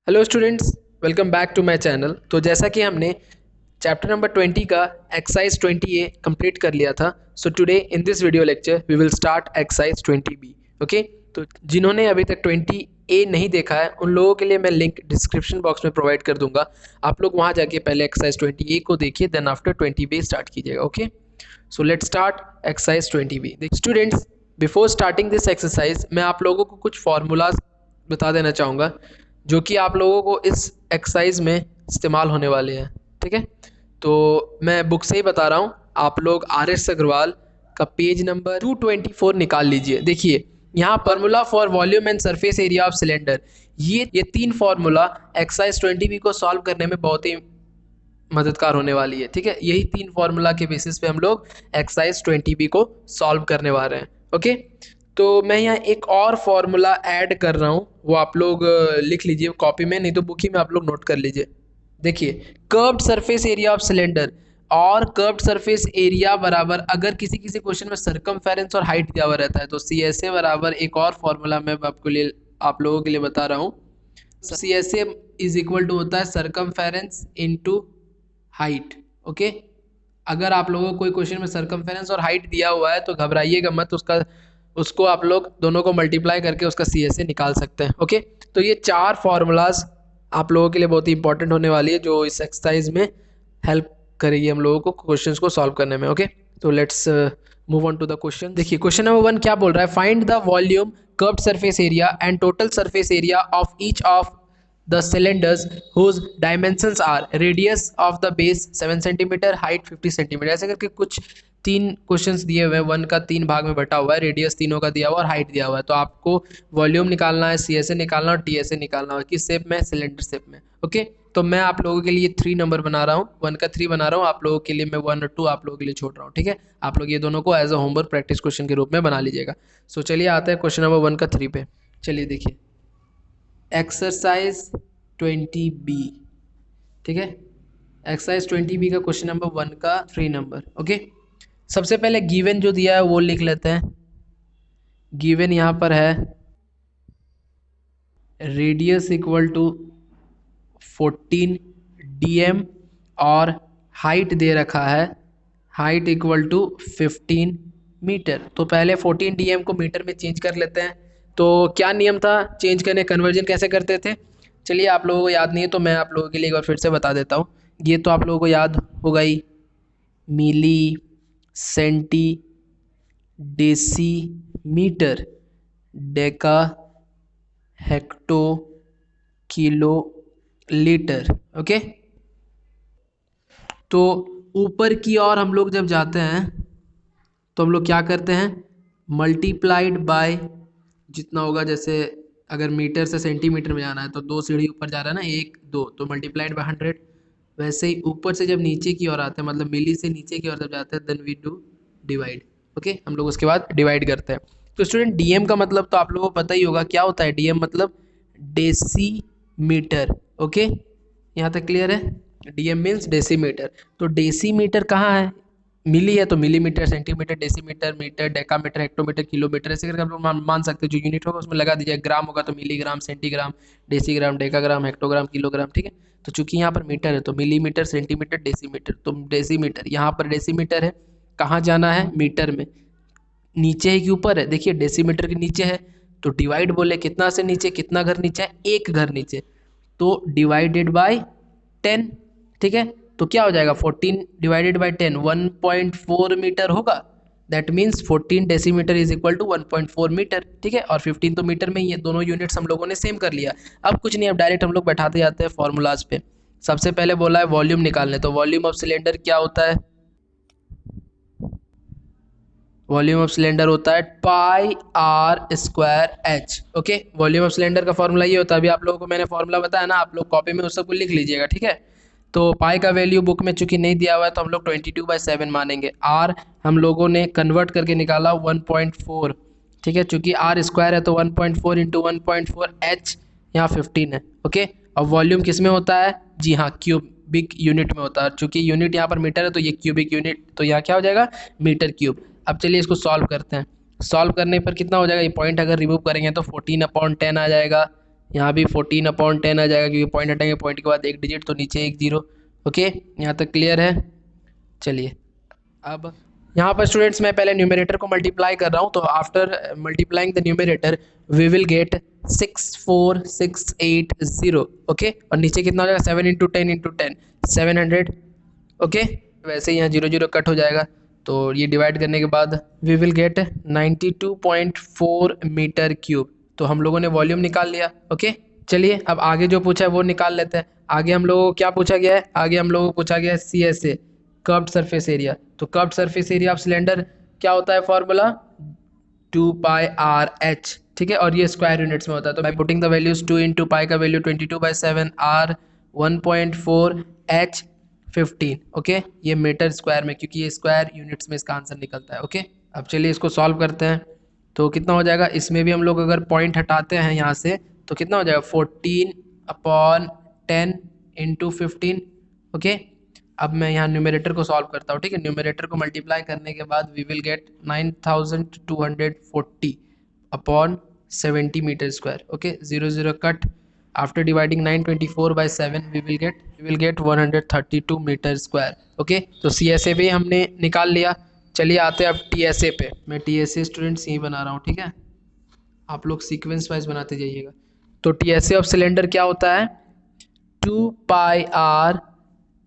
Hello students, welcome back to my channel. तो जैसा कि हमने चैप्टर नंबर 20 का एक्सरसाइज 20A कंप्लीट कर लिया था, so today in this video lecture we will start exercise 20B। Okay, तो जिन्होंने अभी तक 20A नहीं देखा है उन लोगों के लिए मैं लिंक डिस्क्रिप्शन बॉक्स में प्रोवाइड कर दूंगा। आप लोग वहाँ जाके पहले एक्सरसाइज 20A को देखिए, देन आफ्टर 20B स्टार्ट कीजिएगा। Okay, so let's start exercise 20B। Students, before starting this exercise मैं आप लोगों को कुछ फार्मूलाज बता देना चाहूँगा जो कि आप लोगों को इस एक्सरसाइज में इस्तेमाल होने वाले हैं। ठीक है, तो मैं बुक से ही बता रहा हूँ। आप लोग RS अग्रवाल का पेज नंबर 224 निकाल लीजिए। देखिए यहाँ formula for volume and surface area of cylinder, ये तीन फार्मूला एक्सरसाइज 20B को सॉल्व करने में बहुत ही मददगार होने वाली है। ठीक है, यही तीन फार्मूला के बेसिस पे हम लोग एक्सरसाइज 20B को सॉल्व करने वाले हैं। ओके, तो मैं यहाँ एक और फार्मूला ऐड कर रहा हूँ, वो आप लोग लिख लीजिए कॉपी में, नहीं तो बुक ही में आप लोग नोट कर लीजिए। देखिए, curved surface area of cylinder और कर्व्ड सरफेस एरिया बराबर, अगर किसी किसी क्वेश्चन में सरकमफेरेंस और हाइट दिया हुआ रहता है तो CSA बराबर एक और फार्मूला मैं आपको लिए आप लोगों के लिए बता रहा हूँ। CSA इज इक्वल टू होता है सरकमफेरेंस इनटू हाइट। ओके, अगर आप लोगों को कोई क्वेश्चन में सरकमफेरेंस और हाइट दिया हुआ है तो घबराइएगा मत, उसको आप लोग दोनों को मल्टीप्लाई करके उसका CSA निकाल सकते हैं। ओके, तो ये चार फार्मूलाज आप लोगों के लिए बहुत ही इंपॉर्टेंट होने वाली है जो इस एक्सरसाइज में हेल्प करेगी हम लोगों को क्वेश्चंस को सॉल्व करने में। ओके, तो let's move on to the question. देखिए क्वेश्चन नंबर 1 क्या बोल रहा है, find the volume, curved surface area and total surface area of each of the cylinders whose dimensions are radius of the base 7 centimetre, height 50 centimetre. ऐसे करके कुछ तीन questions दिए हुए हैं, वन का तीन भाग में बटा हुआ है, रेडियस तीनों का दिया हुआ और हाइट दिया हुआ है। तो आपको वॉल्यूम निकालना है, CSA निकालना और TSA निकालना है। किस शेप में? सिलेंडर शेप में। ओके, तो मैं आप लोगों के लिए 3 नंबर बना रहा हूँ, 1 का 3 बना रहा हूँ, आप लोगों के लिए मैं 1 और 2 आप लोगों के लिए छोड़ रहा हूँ। ठीक है, आप लोग ये दोनों को as a homework practice question के रूप में बना लीजिएगा। सो चलिए आते हैं क्वेश्चन नंबर 1 का 3 पे। चलिए देखिए, एक्सरसाइज 20B। ठीक है, एक्सरसाइज 20B का क्वेश्चन नंबर 1 का 3 नंबर। ओके, सबसे पहले गिवन जो दिया है वो लिख लेते हैं। गिवन यहाँ पर है रेडियस इक्वल टू 14 dm और हाइट दे रखा है, हाइट इक्वल टू 15 मीटर। तो पहले 14 dm को मीटर में चेंज कर लेते हैं। तो क्या नियम था चेंज करने, कन्वर्जन कैसे करते थे? चलिए, आप लोगों को याद नहीं है तो मैं आप लोगों के लिए एक बार फिर से बता देता हूँ। ये तो आप लोगों को याद होगा ही, milli, centi, deci metre, deka, hecto, kilo, litre. Okay, तो ऊपर की ओर हम लोग जब जाते हैं तो हम लोग क्या करते हैं, मल्टीप्लाइड बाय जितना होगा। जैसे अगर मीटर से सेंटीमीटर में जाना है तो 2 सीढ़ी ऊपर जा रहा है ना, 1 2, तो मल्टीप्लाइड बाय 100। वैसे ही ऊपर से जब नीचे की ओर आते हैं, मतलब मिली से नीचे की ओर जब जाते हैं, then we do divide. Okay, हम लोग उसके बाद डिवाइड करते हैं। तो स्टूडेंट, डीएम का मतलब तो आप लोगों को पता ही होगा क्या होता है। डीएम मतलब डेसीमीटर। ओके, यहाँ तक क्लियर है? DM means decimetre. तो डेसीमीटर कहाँ है? मिली है तो millimetre, centimetre, decimetre, metre, decametre, hectometre, kilometre, ऐसे करके आप लोग मान सकते हो। जो यूनिट होगा उसमें लगा दीजिए। ग्राम होगा तो milligram, centigram, decigram, decagram, hectogram, kilogram. ठीक है, तो चूंकि यहाँ पर मीटर है तो मिलीमीटर, सेंटीमीटर, डेसीमीटर। तो डेसीमीटर, यहाँ पर डेसीमीटर है, कहाँ जाना है? मीटर में। नीचे है कि ऊपर है? देखिए डेसीमीटर के नीचे है तो डिवाइड बोले, कितना से नीचे, कितना घर नीचे है? एक घर नीचे, तो डिवाइडेड बाय 10। ठीक है, तो क्या हो जाएगा 14 डिवाइडेड बाय 10, 1.4 मीटर होगा। That means 14 decimetre is equal to 1.4 metre. ठीक है, और 15 तो मीटर में ही है, दोनों यूनिट्स हम लोगों ने सेम कर लिया। अब कुछ नहीं, अब डायरेक्ट हम लोग बैठाते जाते हैं फॉर्मूलाज पे। सबसे पहले बोला है वॉल्यूम निकालने, तो वॉल्यूम ऑफ सिलेंडर क्या होता है? वॉल्यूम ऑफ सिलेंडर होता है pi r square h. Okay, volume of cylinder का फॉर्मूला ये होता है। अभी आप लोगों को मैंने फॉर्मूला बताया ना, आप लोग कॉपी में उस सबको लिख लीजिएगा। ठीक है, तो पाई का वैल्यू बुक में चूंकि नहीं दिया हुआ है तो हम लोग 22/7 मानेंगे। आर हम लोगों ने कन्वर्ट करके निकाला 1.4। ठीक है, चूंकि आर स्क्वायर है तो 1.4 इंटू 1.4, एच यहाँ 15 है। ओके, और वॉल्यूम किस में होता है? जी हाँ, क्यूबिक यूनिट में होता है। चूंकि यूनिट यहाँ पर मीटर है तो ये क्यूबिक यूनिट, तो यहाँ क्या हो जाएगा? Metre cube. अब चलिए इसको सॉल्व करते हैं। सॉल्व करने पर कितना हो जाएगा? ये पॉइंट अगर रिमूव करेंगे तो 14/10 आ जाएगा। यहाँ भी 14/10 आ जाएगा, क्योंकि पॉइंट हटाएंगे, पॉइंट के बाद एक डिजिट तो नीचे एक जीरो। ओके, यहाँ तक क्लियर है। चलिए अब यहाँ पर स्टूडेंट्स मैं पहले न्यूमरेटर को मल्टीप्लाई कर रहा हूँ, तो after multiplying the numerator we will get 64680। Okay, और नीचे कितना हो जाएगा 7 × 10 × 10 700। ओके, वैसे ही यहाँ 0 0 कट हो जाएगा, तो ये डिवाइड करने के बाद we will get 92.4 metre cube. तो हम लोगों ने वॉल्यूम निकाल लिया। ओके, चलिए अब आगे जो पूछा है वो निकाल लेते हैं। आगे हम लोगों को क्या पूछा गया है? आगे हम लोगों को पूछा गया है CSA, कर्व्ड सरफेस एरिया। तो curved surface area of cylinder क्या होता है? Formula 2πRh। ठीक है, और ये स्क्वायर यूनिट्स में होता है। तो बाय पुटिंग द वैल्यूज 2 × पाई का वैल्यू 22/7, R 1.4, H 15। ओके, ये मीटर स्क्वायर में, क्योंकि ये स्क्वायर यूनिट्स में इसका आंसर निकलता है। ओके, अब चलिए इसको सॉल्व करते हैं। तो कितना हो जाएगा? इसमें भी हम लोग अगर पॉइंट हटाते हैं यहाँ से तो कितना हो जाएगा? 14/10 × 15। ओके, अब मैं यहाँ न्यूमरेटर को सॉल्व करता हूँ। ठीक है, न्यूमरेटर को मल्टीप्लाई करने के बाद we will get 9240/70 metre square. Okay, 0 0 cut. After dividing 924/7 we will get 132 metre square. Okay, तो CSA भी हमने निकाल लिया। चलिए आते हैं अब TSA पे। मैं TSA स्टूडेंट्स यही बना रहा हूँ। ठीक है, आप लोग सीक्वेंस वाइज बनाते जाइएगा। तो TSA ऑफ सिलेंडर क्या होता है? 2πRh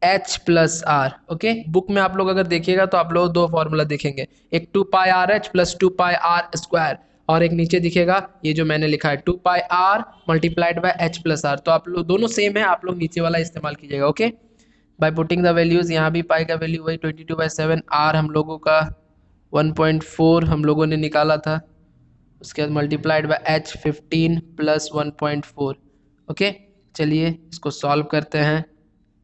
+ R। ओके, बुक में आप लोग अगर देखिएगा तो आप लोग दो फॉर्मूला देखेंगे, एक 2πRh + 2πR², और एक नीचे दिखेगा ये जो मैंने लिखा है 2πR × H + R। तो आप लोग दोनों सेम है, आप लोग नीचे वाला इस्तेमाल कीजिएगा। Okay, by putting the values, यहाँ भी पाई का वैल्यू वही 22/7, R हम लोगों का 1.4 हम लोगों ने निकाला था, उसके बाद मल्टीप्लाइड बाय H 15 + 1.4। ओके, चलिए इसको सॉल्व करते हैं।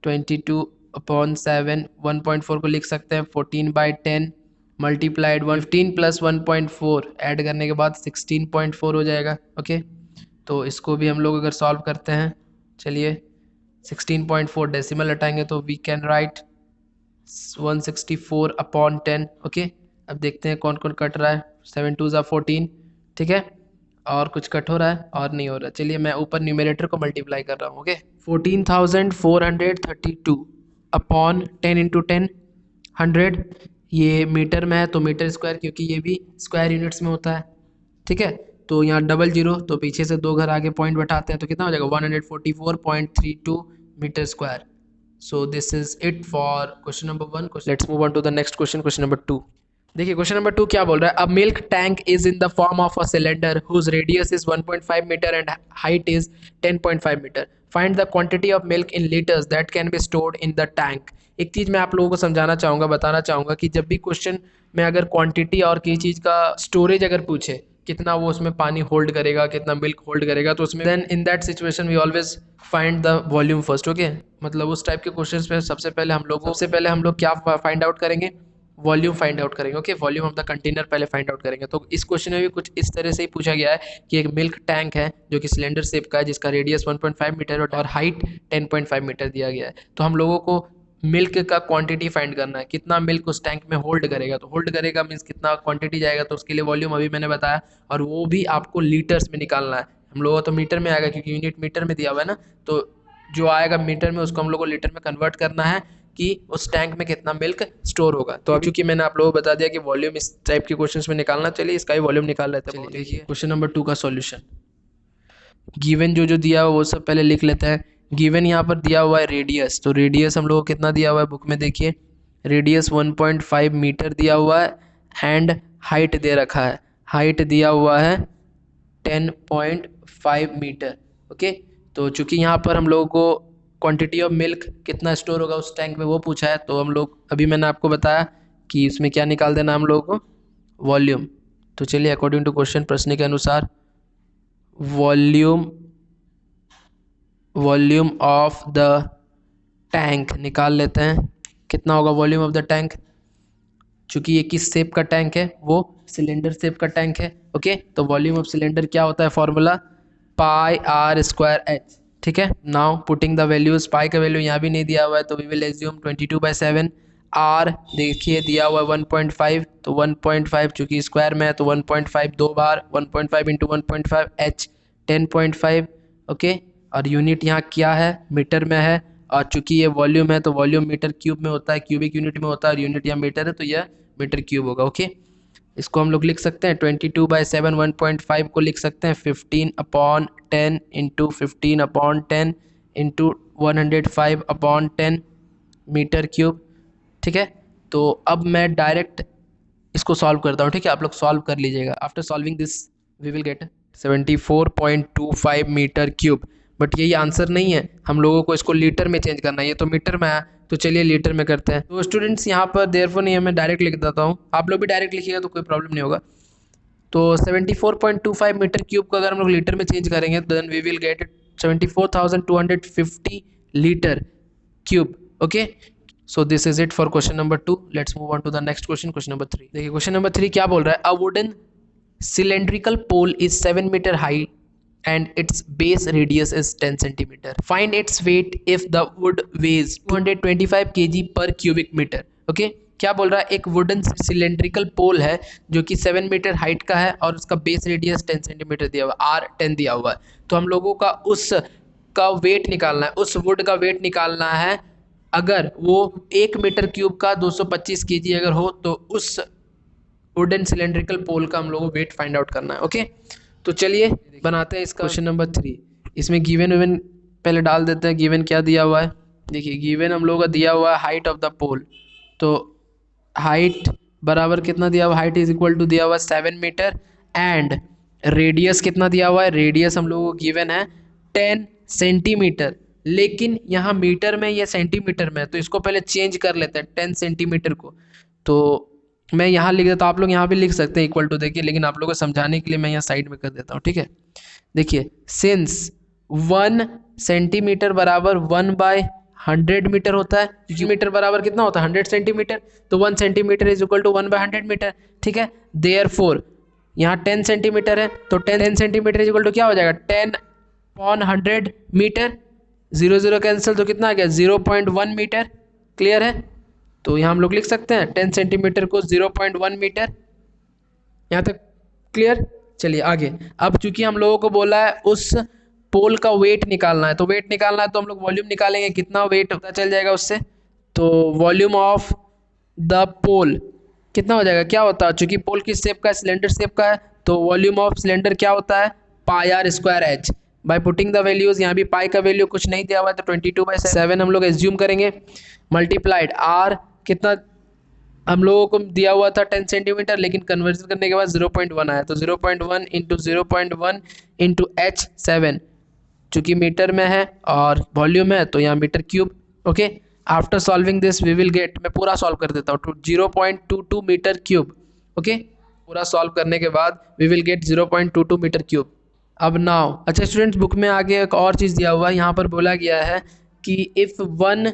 22/7, 1.4 को लिख सकते हैं 14/10 मल्टीप्लाइड 15 + 1.4 ऐड करने के बाद 16.4 हो जाएगा। ओके, तो इसको भी हम लोग अगर सॉल्व करते हैं, चलिए 16.4 डेसिमल हटाएंगे तो वी कैन राइट 164/10। ओके, अब देखते हैं कौन कौन कट रहा है। 7 2 = 14। ठीक है, और कुछ कट हो रहा है और नहीं हो रहा। चलिए मैं ऊपर न्यूमरेटर को मल्टीप्लाई कर रहा हूँ। ओके, 14,432/10 × 10 100। ये मीटर में है तो मीटर स्क्वायर, क्योंकि ये भी स्क्वायर यूनिट्स में होता है। ठीक है, तो यहाँ 00 तो पीछे से 2 घर आगे पॉइंट बैठाते हैं तो कितना हो जाएगा? 144.32 metre square. So this is it for question number 1। Let's move on to the next question, question number 2। देखिए क्वेश्चन नंबर 2 क्या बोल रहा है? A milk tank is in the form of a cylinder whose radius is 1.5 metre and height is 10.5 metre. Find the quantity of milk in litres that can be stored in the tank. एक चीज मैं आप लोगों को समझाना चाहूँगा, बताना चाहूँगा कि जब भी क्वेश्चन में अगर क्वांटिटी और किसी चीज़ का स्टोरेज अगर पूछे, कितना वो उसमें पानी होल्ड करेगा, कितना मिल्क होल्ड करेगा, तो उसमें then in that situation we always find the volume first. Okay, मतलब उस टाइप के क्वेश्चंस में सबसे पहले हम लोग क्या फाइंड आउट करेंगे? वॉल्यूम फाइंड आउट करेंगे। Okay, volume of the container पहले फाइंड आउट करेंगे। तो इस क्वेश्चन में भी कुछ इस तरह से ही पूछा गया है कि एक मिल्क टैंक है जो कि सिलेंडर शेप का है, जिसका रेडियस 1.5 मीटर और हाइट 10.5 मीटर दिया गया है। तो हम लोगों को मिल्क का क्वांटिटी फाइंड करना है, कितना मिल्क उस टैंक में होल्ड करेगा। तो होल्ड करेगा मीन्स कितना क्वांटिटी जाएगा, तो उसके लिए वॉल्यूम अभी मैंने बताया, और वो भी आपको लीटर्स में निकालना है। हम लोगों को तो मीटर में आएगा क्योंकि यूनिट मीटर में दिया हुआ है ना, तो जो आएगा मीटर में उसको हम लोग को लीटर में कन्वर्ट करना है कि उस टैंक में कितना मिल्क स्टोर होगा। तो अब चूंकि मैंने आप लोगों को बता दिया कि वॉल्यूम इस टाइप के क्वेश्चंस में निकालना, चलिए इसका ही वॉल्यूम निकाल लेते हैं। देखिए क्वेश्चन नंबर 2 का सॉल्यूशन। गिवन जो दिया हुआ वो सब पहले लिख लेते हैं। गिवन यहाँ पर दिया हुआ है रेडियस, तो रेडियस हम लोगों को कितना दिया हुआ है बुक में? देखिए रेडियस 1.5 मीटर दिया हुआ है एंड हाइट दे रखा है, हाइट दिया हुआ है 10.5 मीटर। ओके, तो चूंकि यहाँ पर हम लोगों को क्वांटिटी ऑफ मिल्क कितना स्टोर होगा उस टैंक में वो पूछा है, तो हम लोग अभी मैंने आपको बताया कि उसमें क्या निकाल देना हम लोगों को? वॉल्यूम। तो चलिए अकॉर्डिंग टू क्वेश्चन, प्रश्न के अनुसार वॉल्यूम ऑफ द टैंक निकाल लेते हैं। कितना होगा वॉल्यूम ऑफ द टैंक? चूंकि ये किस शेप का टैंक है? वो सिलेंडर शेप का टैंक है। ओके, तो वॉल्यूम ऑफ सिलेंडर क्या होता है? Formula πr²h। ठीक है, नाउ पुटिंग द वैल्यूज। पाई का वैल्यू यहाँ भी नहीं दिया हुआ है तो वी विल एज्यूम 22/7। आर देखिए दिया हुआ है 1.5, तो 1.5 चूंकि स्क्वायर में है तो 1.5 दो बार, 1.5 × 1.5 h 10.5 ओके, और यूनिट यहाँ क्या है, मीटर में है, और चूंकि ये वॉल्यूम है तो वॉल्यूम मीटर क्यूब में होता है, क्यूबिक यूनिट में होता है, और यूनिट या मीटर है तो यह मीटर क्यूब होगा। ओके, इसको हम लोग लिख सकते हैं 22/7 1.5 को लिख सकते हैं 15/10 इंटू 15/10 इंटू 105/10 मीटर क्यूब। ठीक है, तो अब मैं डायरेक्ट इसको सॉल्व करता हूँ। ठीक है, आप लोग सॉल्व कर लीजिएगा। After solving this we will get 74.25 metre cube. But यही आंसर नहीं है, हम लोगों को इसको लीटर में चेंज करना है। ये तो मीटर में है, तो चलिए लीटर में करते हैं। तो स्टूडेंट्स यहाँ पर देयरफॉर नहीं है, मैं डायरेक्ट लिख देता हूँ, आप लोग भी डायरेक्ट लिखिएगा तो कोई प्रॉब्लम नहीं होगा। तो 74.25 मीटर क्यूब को अगर हम लोग लीटर में चेंज करेंगे तो then we will get 74,250 litre cube. Okay, so this is it for question number 2. Let's move on to the next question number 3। देखिए क्वेश्चन नंबर 3 क्या बोल रहा है, a wooden cylindrical pole is 7 meter high and its base radius is 10 centimeter. Find its weight if the wood weighs 225 kg per cubic meter. Okay, क्या बोल रहा है, एक वुडन सिलेंड्रिकल पोल है जो कि 7 मीटर हाइट का है और उसका बेस रेडियस 10 सेंटीमीटर दिया हुआ है, R10 दिया हुआ है। तो हम लोगों का उस का वेट निकालना है, उस वुड का वेट निकालना है। अगर वो 1 मीटर क्यूब का 225 केजी अगर हो तो उस वुडन सिलेंड्रिकल पोल का हम लोगों को वेट फाइंड आउट करना है। ओके, तो चलिए बनाते हैं इसका क्वेश्चन नंबर 3। इसमें गिवन विवन पहले डाल देते हैं। गिवन क्या दिया हुआ है, देखिए गिवन हम लोगों का दिया हुआ है हाइट ऑफ द पोल। तो हाइट बराबर कितना दिया हुआ, हाइट इज इक्वल टू दिया हुआ 7 मीटर एंड रेडियस कितना दिया हुआ है, रेडियस हम लोगों को गिवन है 10 सेंटीमीटर। लेकिन यहाँ मीटर में या सेंटीमीटर में, तो इसको पहले चेंज कर लेते हैं 10 सेंटीमीटर को। तो मैं यहाँ लिख देता हूँ, आप लोग यहाँ भी लिख सकते हैं इक्वल टू, देखिए, लेकिन आप लोगों को समझाने के लिए मैं यहाँ साइड में कर देता हूँ। ठीक है, देखिए सिंस 1 सेंटीमीटर बराबर 1/100 मीटर होता है, क्योंकि मीटर बराबर कितना होता है 100 सेंटीमीटर, तो 1 centimetre is equal to 1/100 metre. ठीक है, देयरफॉर यहाँ 10 सेंटीमीटर है तो 10 सेंटीमीटर इज इक्वल टू क्या हो जाएगा 10/100 मीटर। 0 0 कैंसिल, तो कितना आ गया 0.1 मीटर। क्लियर है, तो यहाँ हम लोग लिख सकते हैं 10 सेंटीमीटर को 0.1 मीटर। यहाँ तक क्लियर। चलिए आगे, अब चूंकि हम लोगों को बोला है उस पोल का वेट निकालना है, तो वेट निकालना है तो हम लोग वॉल्यूम निकालेंगे, कितना वेट पता चल जाएगा उससे। तो वॉल्यूम ऑफ द पोल कितना हो जाएगा, क्या होता है, चूंकि पोल किस शेप का है, सिलेंडर शेप का है, तो वॉल्यूम ऑफ सिलेंडर क्या होता है πr²h। By putting the values, यहाँ भी पाई का वैल्यू कुछ नहीं दिया हुआ है तो 22/7 हम लोग एज्यूम करेंगे, मल्टीप्लाइड आर कितना हम लोगों को दिया हुआ था 10 सेंटीमीटर, लेकिन कन्वर्जन करने के बाद 0.1 आया, तो 0.1 इंटू 0.1 इंटू h7, चूँकि मीटर में है और वॉल्यूम है तो यहाँ metre cube. Okay, after solving this we will get, मैं पूरा सॉल्व कर देता हूँ, 0.22 मीटर क्यूब। ओके, पूरा सॉल्व करने के बाद we will get 0.22 metre cube. अब नाउ अच्छा स्टूडेंट्स, बुक में आगे एक और चीज़ दिया हुआ है, यहाँ पर बोला गया है कि इफ़ 1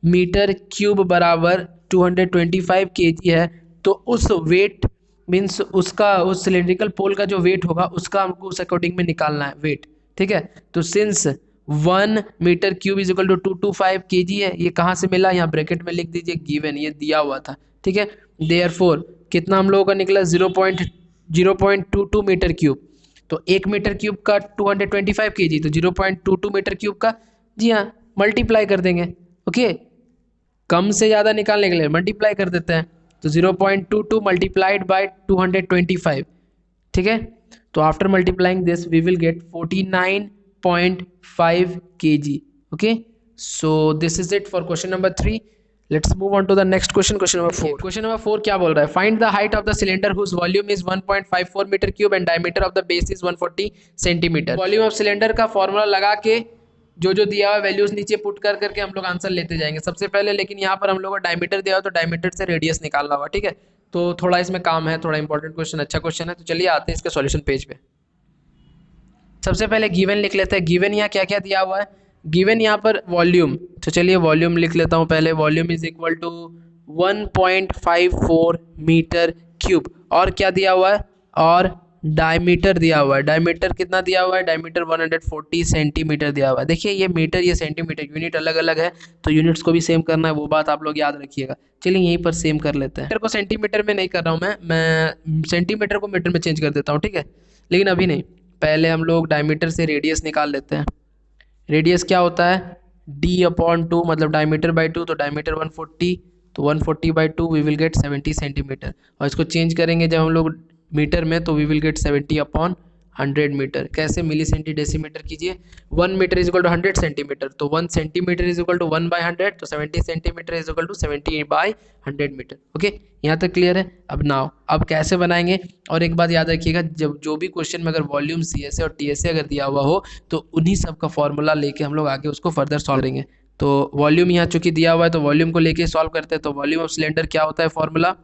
मीटर क्यूब बराबर 225 kg है तो उस वेट मीन्स उसका उस सिलेंड्रिकल पोल का जो वेट होगा उसका हमको उस अकॉर्डिंग में निकालना है वेट। ठीक है, तो since 1 metre cube is equal to 225 kg है, ये कहाँ से मिला, यहाँ ब्रैकेट में लिख दीजिए गिवन, ये दिया हुआ था। ठीक है, देयरफॉर कितना हम लोगों का निकला 0.22 मीटर क्यूब। तो 1 मीटर क्यूब का 225 kg, तो 0.22 मीटर क्यूब का जी हाँ मल्टीप्लाई कर देंगे। ओके, कम से ज़्यादा निकालने के लिए मल्टीप्लाई कर देते हैं, तो 0.22 मल्टीप्लाइड बाय 225। ठीक है, तो after multiplying this we will get 49.5 kg। Okay, so this is it for question number 3। Let's move on to the next question, question number 4। Question number 4 क्या बोल रहा है, find the height of the cylinder whose volume is 1.54 metre cube and diameter of the base is 140 centimetre. Volume of cylinder का formula लगा के जो जो दिया हुआ वैल्यूज नीचे पुट कर करके हम लोग आंसर लेते जाएंगे सबसे पहले, लेकिन यहाँ पर हम लोग को डायमीटर दिया हुआ तो डायमीटर से रेडियस निकालना हुआ। ठीक है, तो थोड़ा इसमें काम है, थोड़ा इंपॉर्टेंट क्वेश्चन, अच्छा क्वेश्चन है, तो चलिए आते हैं इसके सॉल्यूशन पेज पे। सबसे पहले गिवन लिख लेते हैं, गिवन यहाँ क्या क्या दिया हुआ है, गिवन यहाँ पर वॉल्यूम, तो चलिए वॉल्यूम लिख लेता हूँ पहले, volume is equal to 1.54 metre cube, और क्या दिया हुआ है, और डायमीटर दिया हुआ है, डायमीटर कितना दिया हुआ है, डायमीटर 140 सेंटीमीटर दिया हुआ है। देखिए ये मीटर ये सेंटीमीटर यूनिट अलग अलग है, तो यूनिट्स को भी सेम करना है, वो बात आप लोग याद रखिएगा। चलिए यहीं पर सेम कर लेते हैं, मीटर को सेंटीमीटर में नहीं कर रहा हूँ मैं सेंटीमीटर को मीटर में चेंज कर देता हूँ। ठीक है, लेकिन अभी नहीं, पहले हम लोग डायमीटर से रेडियस निकाल लेते हैं। रेडियस क्या होता है, d/2, मतलब डायमीटर बाई 2, तो डायमीटर 140, तो 140/2 वी विल गेट 70 सेंटीमीटर। और इसको चेंज करेंगे जब हम लोग मीटर में, तो वी विल गेट 70/100 मीटर। कैसे, मिली सेंटी डेसीमीटर कीजिए, 1 metre is equal to 100 centimetre, तो 1 सेंटीमीटर इज इक्वल टू 1/100, तो 70 centimetre is equal to 70/100 metre. Okay, यहाँ तक क्लियर है। अब कैसे बनाएंगे, और एक बात याद रखिएगा, जब जो भी क्वेश्चन में अगर वॉल्यूम CSA और TSA अगर दिया हुआ हो तो उन्हीं सब का फॉर्मूला लेके हम लोग आगे उसको फर्दर सॉल्व करेंगे। तो वॉल्यूम यहाँ चूंकि दिया हुआ है तो वॉल्यूम को लेके सॉल्व करते हैं। तो वॉल्यूम ऑफ सिलेंडर क्या होता है फॉर्मूला,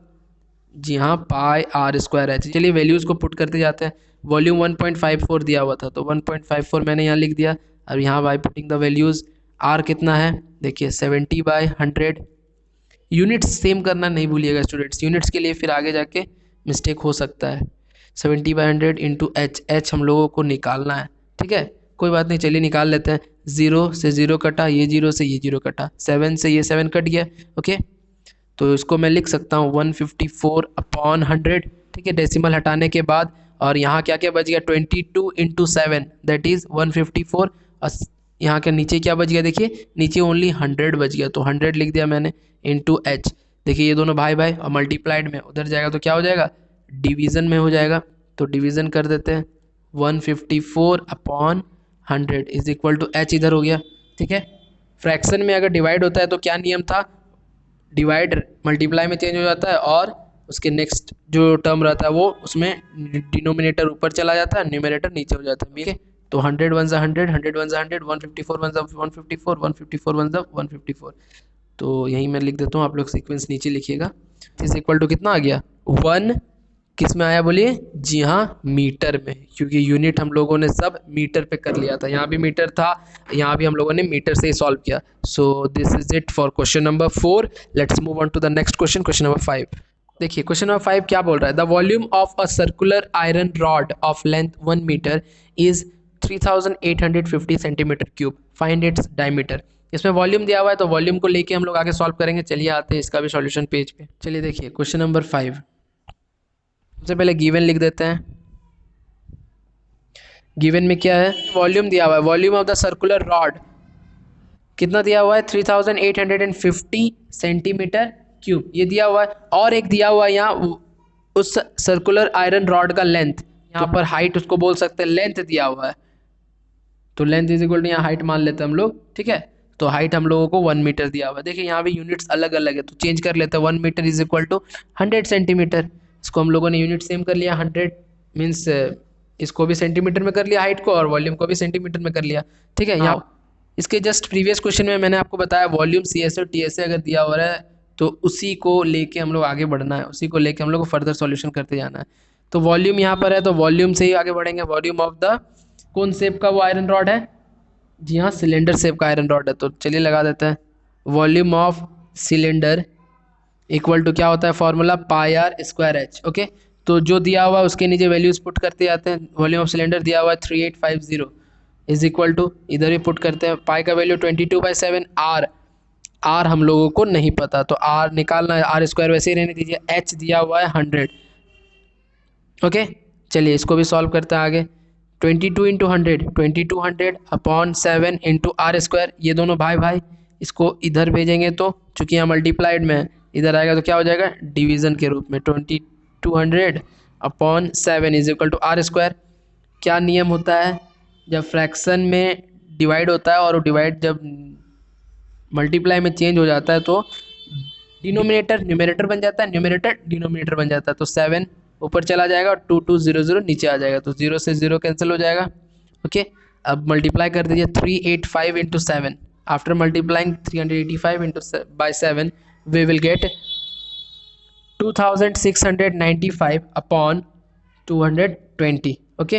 जी हाँ, πr²h। चलिए वैल्यूज़ को पुट करते जाते हैं। वॉल्यूम 1.54 दिया हुआ था, तो 1.54 मैंने यहाँ लिख दिया। अब यहाँ by putting the values, r कितना है, देखिए 70/100। यूनिट्स सेम करना नहीं भूलिएगा स्टूडेंट्स, यूनिट्स के लिए फिर आगे जाके मिस्टेक हो सकता है। 70/100 इंटू h हम लोगों को निकालना है, ठीक है, कोई बात नहीं, चलिए निकाल लेते हैं। 0 से 0 कटा, ये 0 से ये 0 कटा, 7 से ये 7 कट गया। ओके, तो इसको मैं लिख सकता हूँ 154/100, ठीक है, डेसिमल हटाने के बाद। और यहाँ क्या क्या बच गया, 22 इंटू 7 दैट इज़ 154। और यहाँ के नीचे क्या बच गया, देखिए नीचे ओनली 100 बच गया, तो 100 लिख दिया मैंने इंटू h। देखिए ये दोनों भाई भाई और मल्टीप्लाइड में उधर जाएगा तो क्या हो जाएगा, डिवीज़न में हो जाएगा। तो डिवीज़न कर देते हैं, 154/100 इज इक्वल टू h इधर हो गया, ठीक है। फ्रैक्शन में अगर डिवाइड होता है तो क्या नियम था, डिवाइड मल्टीप्लाई में चेंज हो जाता है और उसके नेक्स्ट जो टर्म रहता है वो उसमें डिनोमिनेटर ऊपर चला जाता है, न्यूमरेटर नीचे हो जाता है, ठीक है। तो 100 1 100, 100 1 100, 154 1 154, 154 1 154। तो यहीं मैं लिख देता हूँ, आप लोग सीक्वेंस नीचे लिखिएगा। इज इक्वल टू कितना आ गया, 1 किस में आया बोलिए, जी हाँ मीटर में, क्योंकि यूनिट हम लोगों ने सब मीटर पे कर लिया था। यहाँ भी मीटर था, यहाँ भी हम लोगों ने मीटर से ही सॉल्व किया। So this is it for question number 4। Let's move on to the next question, question number 5। देखिए क्वेश्चन नंबर 5 क्या बोल रहा है, the volume of a circular iron rod of length 1 metre is 3850 centimetre cube, find its diameter. इसमें volume दिया हुआ है तो वॉल्यूम को लेके हम लोग आगे सॉल्व करेंगे। चलिए आते हैं इसका भी सॉल्यूशन पेज पे। चलिए देखिए क्वेश्चन नंबर 5, सबसे पहले गिवन लिख देते हैं। गिवन में क्या है, वॉल्यूम दिया हुआ है, volume of the circular rod कितना दिया हुआ है, 3850 सेंटीमीटर क्यूब, ये दिया हुआ है। और एक दिया हुआ है यहाँ उस सर्कुलर आयरन रॉड का लेंथ, यहाँ पर हाइट उसको बोल सकते हैं, लेंथ दिया हुआ है, तो लेंथ इज इक्वल टू यहाँ हाइट मान लेते हैं हम लोग, ठीक है। तो हाइट हम लोगों को 1 मीटर दिया हुआ है। देखिए यहाँ भी यूनिट्स अलग अलग है तो चेंज कर लेते हैं, 1 metre is equal to 100 centimetre. इसको हम लोगों ने यूनिट सेम कर लिया, 100 मीन्स इसको भी सेंटीमीटर में कर लिया हाइट को, और वॉल्यूम को भी सेंटीमीटर में कर लिया, ठीक है। यहाँ इसके जस्ट प्रीवियस क्वेश्चन में मैंने आपको बताया वॉल्यूम CSA और TSA अगर दिया हुआ है तो उसी को लेके हम लोग आगे बढ़ना है, उसी को लेके हम लोग को फर्दर सॉल्यूशन करते जाना है। तो वॉल्यूम यहाँ पर है तो वॉल्यूम से ही आगे बढ़ेंगे। वॉल्यूम ऑफ द कौन शेप का वो आयरन रॉड है, जी हाँ सिलेंडर शेप का आयरन रॉड है, तो चलिए लगा देते हैं। Volume of cylinder equal to क्या होता है फॉर्मूला, πr²h। ओके, तो जो दिया हुआ है उसके नीचे वैल्यूज पुट करते जाते हैं। वॉल्यूम ऑफ सिलेंडर दिया हुआ है 3850 इज इक्वल टू, इधर भी पुट करते हैं, पाई का वैल्यू 22/7, आर हम लोगों को नहीं पता तो आर निकालना है, r² वैसे ही रहने दीजिए, h दिया हुआ है 100। ओके, चलिए इसको भी सॉल्व करते हैं आगे। 22 इंटू 100, 2200/7 इंटू r², ये दोनों भाई भाई, इसको इधर भेजेंगे तो चूंकि यहाँ मल्टीप्लाइड में है इधर आएगा तो क्या हो जाएगा, डिवीज़न के रूप में। 2200/7 इज इक्वल टू r²। क्या नियम होता है, जब फ्रैक्शन में डिवाइड होता है और डिवाइड जब मल्टीप्लाई में चेंज हो जाता है तो डिनोमिनेटर न्यूमरेटर बन जाता है, न्यूमरेटर डिनोमिनेटर बन जाता है। तो 7 ऊपर चला जाएगा और 2200 नीचे आ जाएगा, तो 0 से 0 कैंसिल हो जाएगा। ओके, अब मल्टीप्लाई कर दीजिए 385 into 7। After multiplying 385 into by 7 we will get 2695/220। Okay,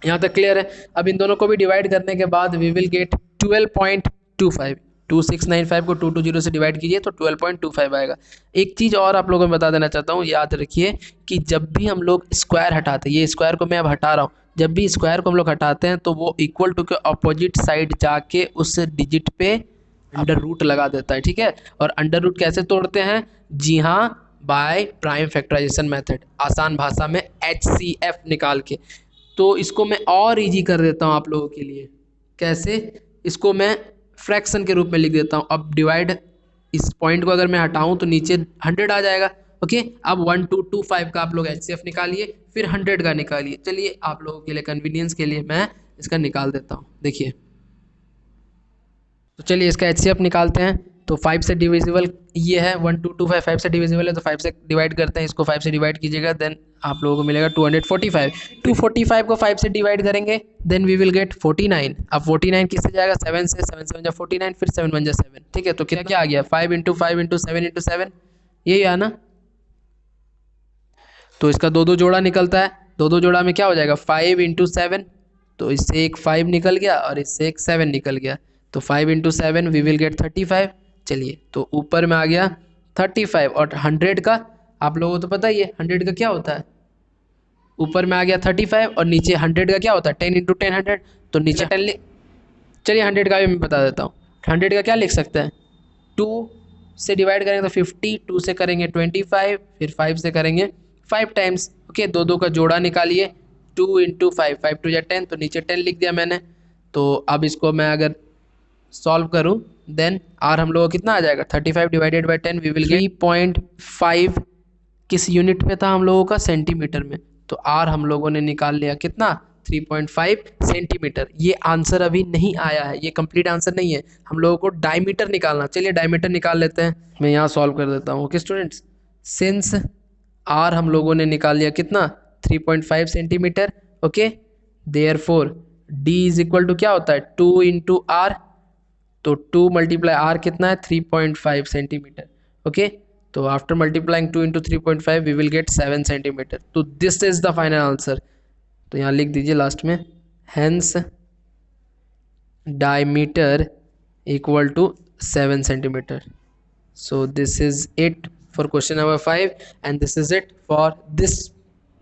यहाँ तक क्लियर है। अब इन दोनों को भी डिवाइड करने के बाद वी विल गेट 12.25। 2695 को 220 से डिवाइड कीजिए तो 12.25 आएगा। एक चीज़ और आप लोगों को बता देना चाहता हूँ, याद रखिए कि जब भी हम लोग स्क्वायर हटाते हैं, ये स्क्वायर को मैं अब हटा रहा हूँ, जब भी स्क्वायर को हम लोग हटाते हैं तो वो इक्वल टू के अपोजिट साइड जाके उस डिजिट पे अंडर रूट लगा देता है, ठीक है। और अंडर रूट कैसे तोड़ते हैं, जी हाँ बाय प्राइम फैक्टराइजेशन मेथड, आसान भाषा में HCF निकाल के। तो इसको मैं और इजी कर देता हूँ आप लोगों के लिए। कैसे? इसको मैं फ्रैक्शन के रूप में लिख देता हूँ। अब डिवाइड, इस पॉइंट को अगर मैं हटाऊँ तो नीचे 100 आ जाएगा। ओके, अब 1225 का आप लोग HCF निकालिए, फिर 100 का निकालिए। चलिए आप लोगों के लिए कन्वीनियंस के लिए मैं इसका निकाल देता हूँ। देखिए, तो चलिए इसका HCF निकालते हैं। तो 5 से डिविजिबल ये है 1225, 5 से डिविजिबल है तो 5 से डिवाइड करते हैं। इसको 5 से डिवाइड कीजिएगा, देन आप लोगों को मिलेगा 245। 245 को 5 से डिवाइड करेंगे, देन वी विल गेट 49। अब 49 किससे जाएगा? 7 से। 7 7 जा 49, फिर 7 1 जा 7। ठीक है, तो क्या क्या आ गया? 5 इंटू 5 इंटू 7 इंटू 7, यही है ना। तो इसका दो दो जोड़ा निकलता है। दो दो जोड़ा में क्या हो जाएगा? 5 इंटू 7, तो इससे एक 5 निकल गया और इससे एक 7 निकल गया। तो 5 इंटू 7 वी विल गेट 35। चलिए, तो ऊपर में आ गया 35, और 100 का आप लोगों को तो पता ही है 100 का क्या होता है। ऊपर में आ गया 35 और नीचे 100 का क्या होता है? 10 इंटू 10 100, तो नीचे 10 लिख। चलिए 100 का भी मैं बता देता हूँ। 100 का क्या लिख सकते हैं? 2 से डिवाइड करेंगे तो 50, 2 से करेंगे 25, फिर 5 से करेंगे 5 टाइम्स। ओके, दो दो का जोड़ा निकालिए। 2 इंटू 5, 5 2 या 10, तो नीचे 10 लिख दिया मैंने। तो अब इसको मैं अगर सॉल्व करूं, देन आर हम लोगों को कितना आ जाएगा? 35 divided by 10 we will get 3.5। किस यूनिट पे था हम लोगों का? सेंटीमीटर में। तो आर हम लोगों ने निकाल लिया कितना? 3.5 सेंटीमीटर। ये आंसर अभी नहीं आया है, ये कंप्लीट आंसर नहीं है, हम लोगों को डायमीटर निकालना। चलिए डायमीटर निकाल लेते हैं, मैं यहाँ सॉल्व कर देता हूँ। ओके स्टूडेंट्स, सिंस आर हम लोगों ने निकाल लिया कितना? 3.5 centimetre. Okay, therefore D is equal to क्या होता है? 2 इंटू आर। तो 2 मल्टीप्लाई आर कितना है? 3.5 सेंटीमीटर। ओके, तो after multiplying 2 into 3.5 we will get 7 centimetre. तो this is the final answer. तो यहाँ लिख दीजिए लास्ट में, hence diameter equal to 7 centimetre. So this is it for question number 5, and this is it for this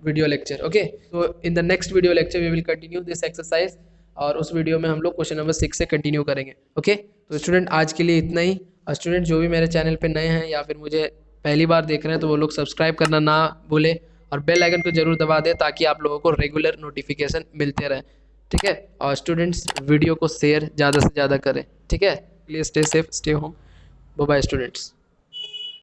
video lecture. Okay, so in the next video lecture we will continue this exercise, और उस video में हम लोग question number 6 से continue करेंगे। Okay, तो student आज के लिए इतना ही। और स्टूडेंट जो भी मेरे चैनल पे नए हैं या फिर मुझे पहली बार देख रहे हैं तो वो लोग सब्सक्राइब करना ना भूले और बेल आइकन को जरूर दबा दें ताकि आप लोगों को रेगुलर नोटिफिकेशन मिलते रहे। ठीक है, और स्टूडेंट्स वीडियो को शेयर ज़्यादा से ज़्यादा करें। ठीक है, please stay safe, stay home. Bye bye students.